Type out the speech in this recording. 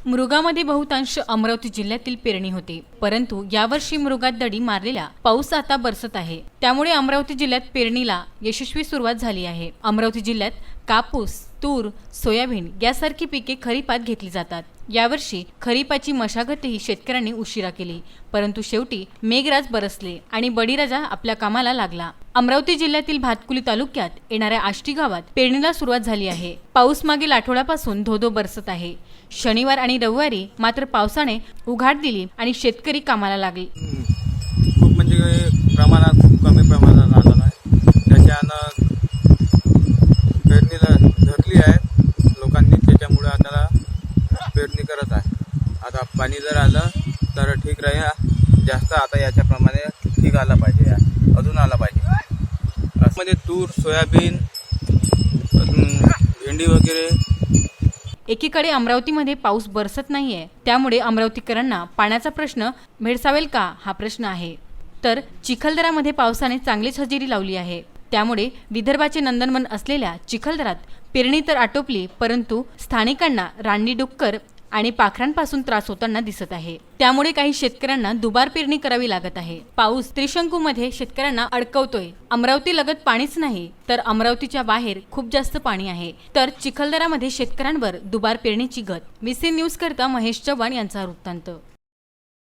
मृगामध्ये बहुतांश अमरावती जिल्ह्यातील पेरणी होते, परंतु यावर्षी मृगात दडी मारलेला पाऊस आता बरसत आहे। त्यामुळे अमरावती जिल्ह्यात पेरणीला यशस्वी सुरुवात झाली आहे। अमरावती जिल्ह्यात कापूस, तूर, सोयाबीन यासारखी पिके खरीपात घेतली जातात। यावर्षी खरीपाची मशागतही शेतकऱ्यांनी उशिरा केली, परंतु शेवटी मेघराज बरसले आणि बळीराजा आपल्या कामाला लागला। अमरावती जिल्ह्यातील भातकुली तालुक्यात येणाऱ्या आष्टी गावात पेरणीला सुरुवात झाली आहे। पाऊस मागील आठवड्यापासून धोधो बरसत आहे। शनिवार आणि रविवारी मात्र पावसाने उघाड दिली आणि शेतकरी कामाला लागले। खूप म्हणजे प्रमाणात कमी प्रमाणात आला आहे, त्याच्यानं पेरणीला धरली आहे लोकांनी, त्याच्यामुळे आता पेरणी करत आहे। आता पाणी जर आलं तर ठीक राहील, जास्त आता याच्याप्रमाणे ठीक आला पाहिजे, अजून आला पाहिजे। मध्ये तूर, सोयाबीन, भेंडी वगैरे। एकीकडे अमरावतीमध्ये पाऊस बरसत नाहीये, त्यामुळे अमरावतीकरांना पाण्याचा प्रश्न भेडसावेल का हा प्रश्न आहे। तर चिखलदरामध्ये पावसाने चांगलीच हजेरी लावली आहे, त्यामुळे विदर्भाचे नंदनवन असलेल्या चिखलदरात पेरणी तर आटोपली, परंतु स्थानिकांना रानडी डुक्कर आणि पाखरांपासून त्रास होताना दिसत आहे। त्यामुळे काही शेतकऱ्यांना दुबार पेरणी करावी लागत आहे। पाऊस त्रिशंकूमध्ये शेतकऱ्यांना अडकवतोय। अमरावती लगत पाणीच नाही, तर अमरावतीच्या बाहेर खूप जास्त पाणी आहे, तर चिखलदरामध्ये शेतकऱ्यांवर दुबार पेरणीची गत। VC न्यूज करता महेश चव्हाण यांचा वृत्तांत।